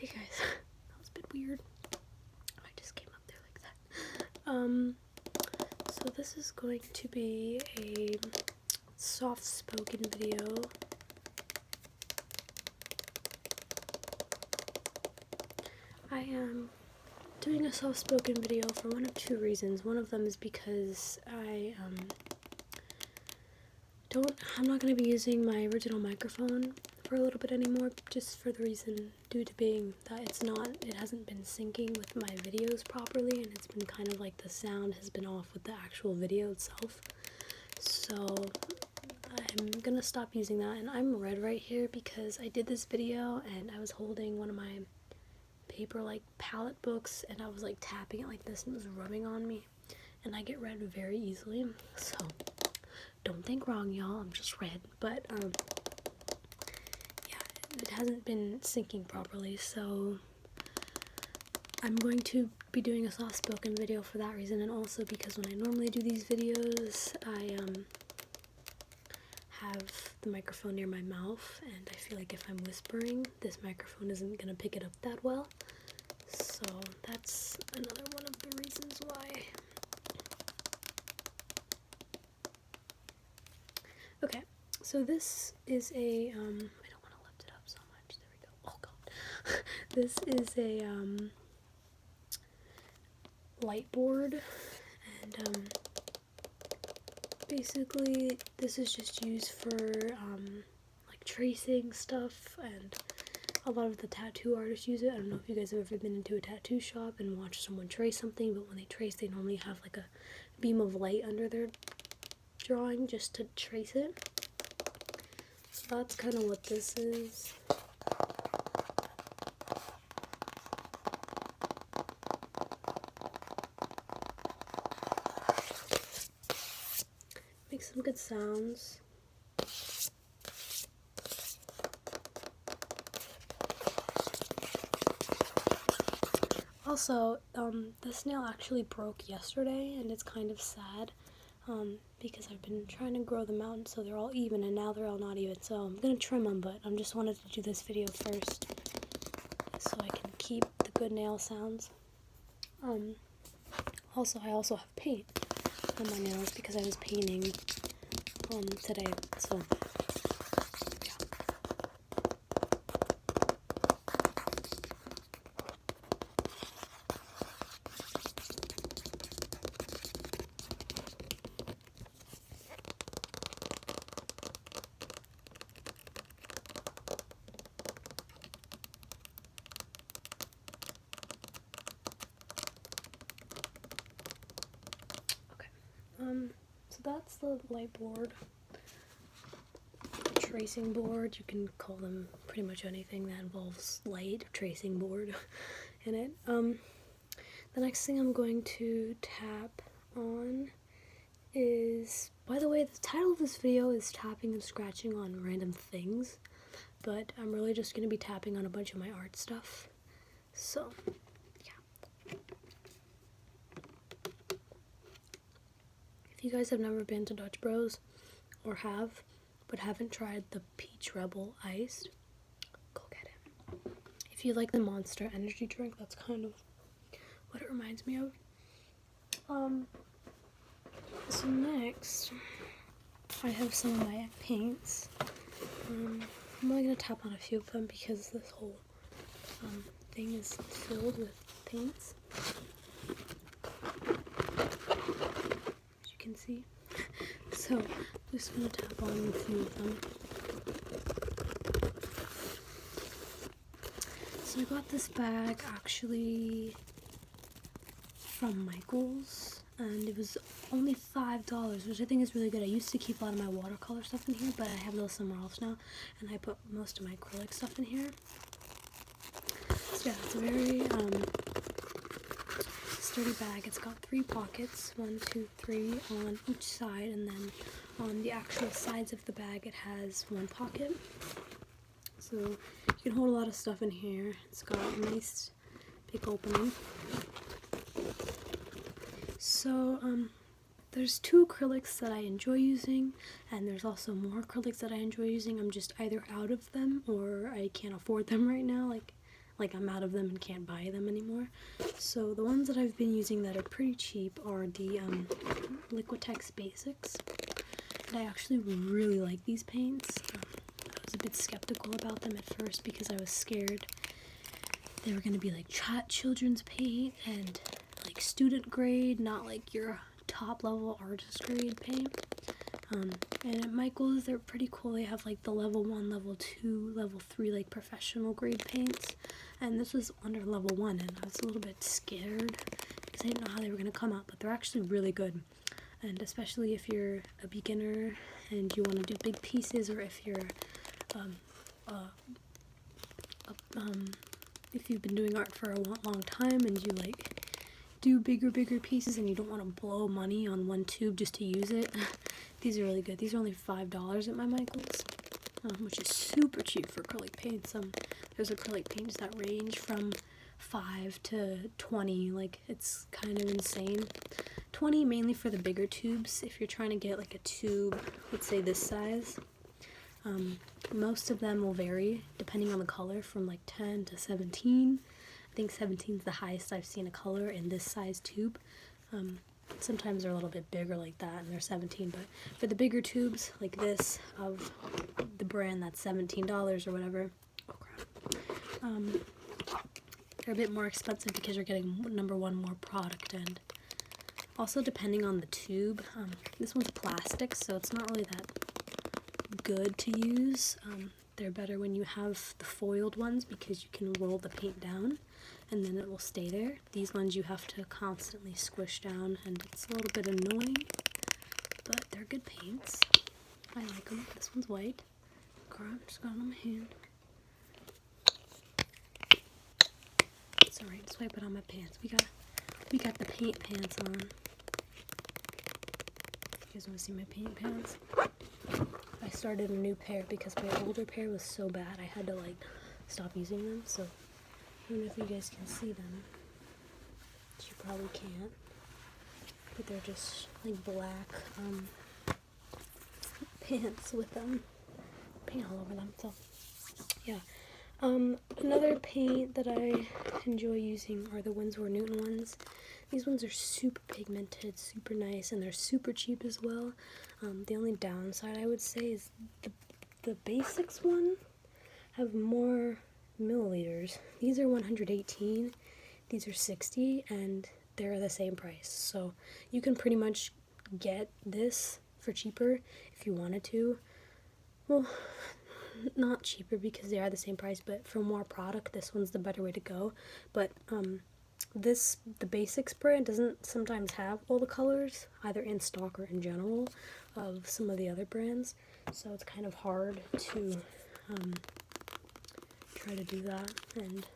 Hey guys, that was a bit weird. I just came up there like that. So this is going to be a soft-spoken video. I am doing a soft-spoken video for one of two reasons. One of them is because I'm not going to be using my original microphone for a little bit anymore, just for the reason due to being that it hasn't been syncing with my videos properly, and it's been kind of like the sound has been off with the actual video itself. So I'm gonna stop using that, and I'm red right here because I did this video and I was holding one of my paper like palette books and I was like tapping it like this and it was rubbing on me, and I get red very easily, so don't think wrong, y'all. I'm just red. But yeah, it hasn't been syncing properly, so I'm going to be doing a soft-spoken video for that reason, and also because when I normally do these videos, I have the microphone near my mouth, and I feel like if I'm whispering, this microphone isn't gonna pick it up that well. So that's another one of the reasons why. Okay, so this is a, I don't want to lift it up so much, there we go, oh god. This is a, light board, and, basically this is just used for, like tracing stuff, and a lot of the tattoo artists use it. I don't know if you guys have ever been into a tattoo shop and watched someone trace something, but when they trace, they normally have like a beam of light under their drawing just to trace it. So that's kind of what this is. Makes some good sounds. Also, this nail actually broke yesterday, and it's kind of sad. Because I've been trying to grow them out so they're all even, and now they're all not even, so I'm gonna trim them, but I just wanted to do this video first so I can keep the good nail sounds. Also, I also have paint on my nails because I was painting today, so yeah. So that's the light board, tracing board. You can call them pretty much anything that involves light, tracing board in it. The next thing I'm going to tap on is, by the way, the title of this video is tapping and scratching on random things, but I'm really just going to be tapping on a bunch of my art stuff. So if you guys have never been to Dutch Bros, or have, but haven't tried the Peach Rebel Iced, go get it. If you like the Monster energy drink, that's kind of what it reminds me of. So next, I have some of my paints. I'm only going to tap on a few of them because this whole thing is filled with paints. Can see. So I'm just gonna tap on a few of them. So I got this bag actually from Michaels, and it was only $5, which I think is really good. I used to keep a lot of my watercolor stuff in here, but I have those somewhere else now, and I put most of my acrylic stuff in here. So yeah, it's a very sturdy bag. It's got 3 pockets, 1, 2, 3 on each side, and then on the actual sides of the bag it has 1 pocket. So you can hold a lot of stuff in here. It's got a nice big opening. So there's 2 acrylics that I enjoy using, and there's also more acrylics that I enjoy using. I'm just either out of them or I can't afford them right now. Like like I'm out of them and can't buy them anymore. So the ones that I've been using that are pretty cheap are the Liquitex Basics. And I actually really like these paints. I was a bit skeptical about them at first because I was scared they were going to be like children's paint and like student grade, not like your top level artist grade paint. And at Michaels, they're pretty cool. They have like the level 1, level 2, level 3 like professional grade paints. And this was under level 1, and I was a little bit scared because I didn't know how they were going to come out, but they're actually really good. And especially if you're a beginner and you want to do big pieces, or if you're if you've been doing art for a long time and you like do bigger pieces and you don't want to blow money on one tube just to use it, these are really good. These are only $5 at my Michaels, which is super cheap for acrylic paints. There's acrylic paints that range from $5 to $20. Like, it's kind of insane. $20 mainly for the bigger tubes. If you're trying to get like a tube, let's say this size, most of them will vary depending on the color from like 10 to 17. I think 17 is the highest I've seen a color in this size tube. Sometimes they're a little bit bigger like that and they're 17, but for the bigger tubes like this of the brand that's $17 or whatever, oh crap, they're a bit more expensive because you're getting number one, more product, and also depending on the tube. This one's plastic, so it's not really that good to use. They're better when you have the foiled ones because you can roll the paint down and then it will stay there. These ones you have to constantly squish down and it's a little bit annoying, but they're good paints. I like them. This one's white. Crap, just got it on my hand. It's alright, just wipe it on my pants. We got the paint pants on. You guys want to see my paint pants? I started a new pair because my older pair was so bad I had to like stop using them, so I don't know if you guys can see them. You probably can't, but they're just like black pants with paint all over them. So yeah, another paint that I enjoy using are the Winsor Newton ones. These ones are super pigmented, super nice, and they're super cheap as well. The only downside I would say is the basics one have more milliliters. These are 118, these are 60, and they're the same price. So you can pretty much get this for cheaper if you wanted to. Well, not cheaper because they are the same price, but for more product, this one's the better way to go. But the basics brand doesn't sometimes have all the colors, either in stock or in general, of some of the other brands, so it's kind of hard to try to do that. And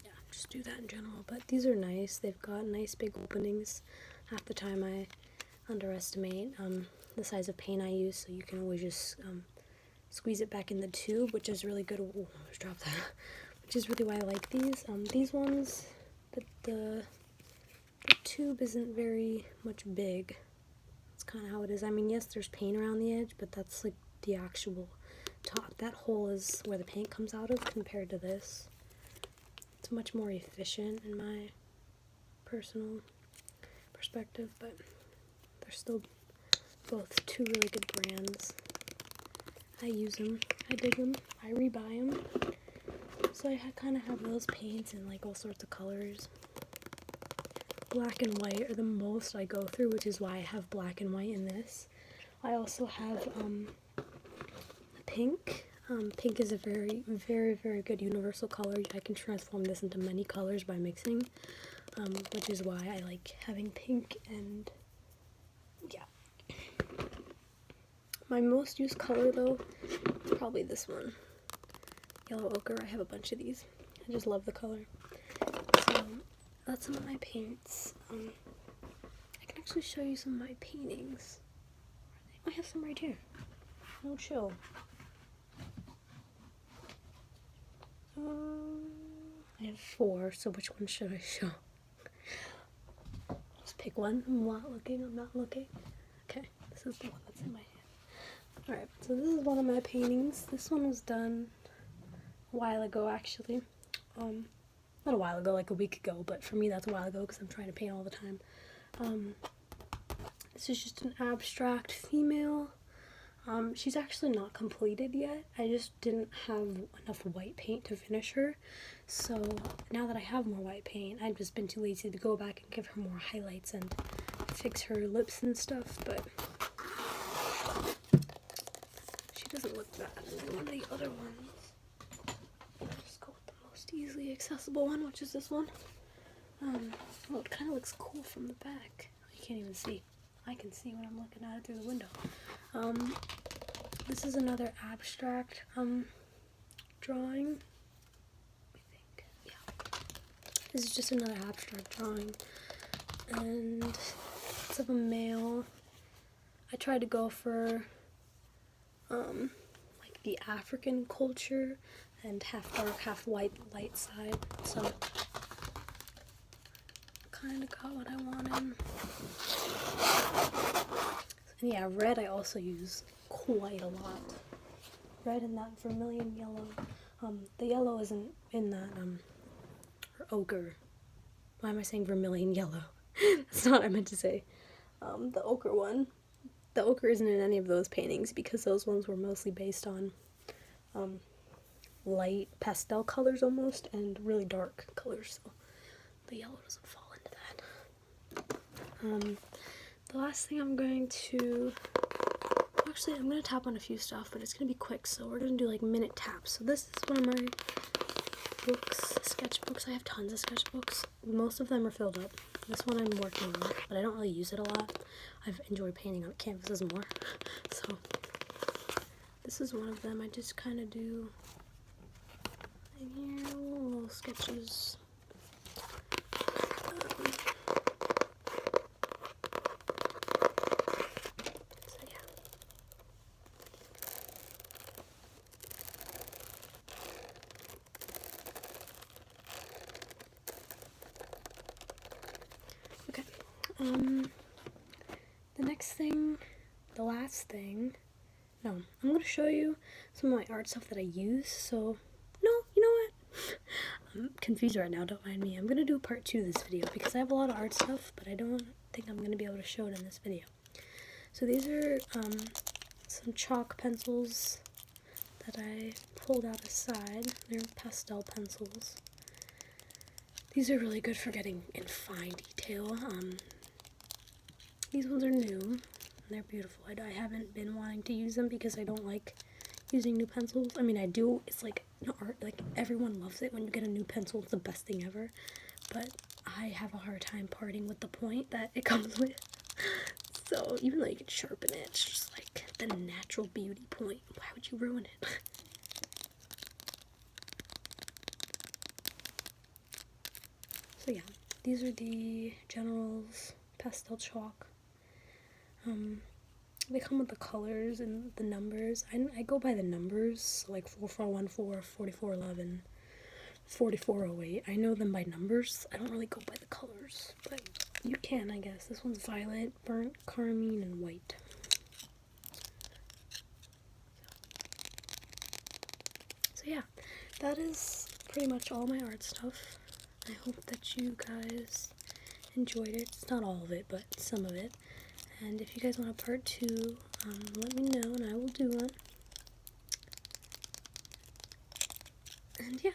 yeah, just do that in general. But these are nice. They've got nice big openings. Half the time I underestimate the size of paint I use, so you can always just squeeze it back in the tube, which is really good. Ooh, I just dropped that. Which is really why I like these. These ones, the tube isn't very much big. That's kind of how it is. I mean, yes, there's paint around the edge, but that's like the actual top. That hole is where the paint comes out of compared to this. It's much more efficient in my personal perspective, but they're still both two really good brands. I use them, I dig them, I rebuy them. So I kind of have those paints in like all sorts of colors. Black and white are the most I go through, which is why I have black and white in this. I also have pink. Pink is a very, very, very good universal color. I can transform this into many colors by mixing, which is why I like having pink. And yeah. My most used color though, probably this one. Yellow ochre. I have a bunch of these. I just love the color. So that's some of my paints. I can actually show you some of my paintings. I have some right here. No chill. I have 4, so which one should I show? Just pick one. I'm not looking. Okay, this is the one that's in my hand. Alright, so this is one of my paintings. This one was done a while ago, actually. Not a while ago, like a week ago, but for me that's a while ago because I'm trying to paint all the time. This is just an abstract female. She's actually not completed yet. I just didn't have enough white paint to finish her. So now that I have more white paint, I've just been too lazy to go back and give her more highlights and fix her lips and stuff, but she doesn't look bad as one of the other ones. I'll just go with the most easily accessible one, which is this one. Well, it kind of looks cool from the back. You can't even see. I can see when I'm looking at it through the window. This is another abstract drawing. I think, yeah. This is just another abstract drawing, and it's of a male. I tried to go for like the African culture and half dark, half white, light side. So kind of got what I wanted. And yeah, red I also use quite a lot. Red and that vermilion yellow. The yellow isn't in that, or ochre. Why am I saying vermilion yellow? That's not what I meant to say. The ochre one. The ochre isn't in any of those paintings because those ones were mostly based on light pastel colors almost and really dark colors. So the yellow doesn't fall into that. The last thing I'm going to, actually I'm going to tap on a few stuff, but it's going to be quick, so we're going to do like minute taps. So this is one of my books, sketchbooks. I have tons of sketchbooks. Most of them are filled up. This one I'm working on, but I don't really use it a lot. I've enjoyed painting on canvases more. So this is one of them. I just kind of do in here little sketches. Okay, the next thing, the last thing, no, I'm going to show you some of my art stuff that I use, so, no, you know what, I'm confused right now, don't mind me. I'm going to do part 2 of this video, because I have a lot of art stuff, but I don't think I'm going to be able to show it in this video. So these are, some chalk pencils that I pulled out aside. They're pastel pencils. These are really good for getting in fine detail. These ones are new, and they're beautiful. I haven't been wanting to use them because I don't like using new pencils. I mean, I do. It's like art. Like, everyone loves it when you get a new pencil. It's the best thing ever. But I have a hard time parting with the point that it comes with. So even though you can sharpen it, it's just like the natural beauty point. Why would you ruin it? So yeah, these are the General's pastel chalk. They come with the colors and the numbers. I go by the numbers, like 4414, 4411, 4408. I know them by numbers. I don't really go by the colors, but you can, I guess. This one's violet, burnt carmine, and white. So yeah, that is pretty much all my art stuff. I hope that you guys enjoyed it. It's not all of it, but some of it. And if you guys want a part 2, let me know and I will do one. And yeah.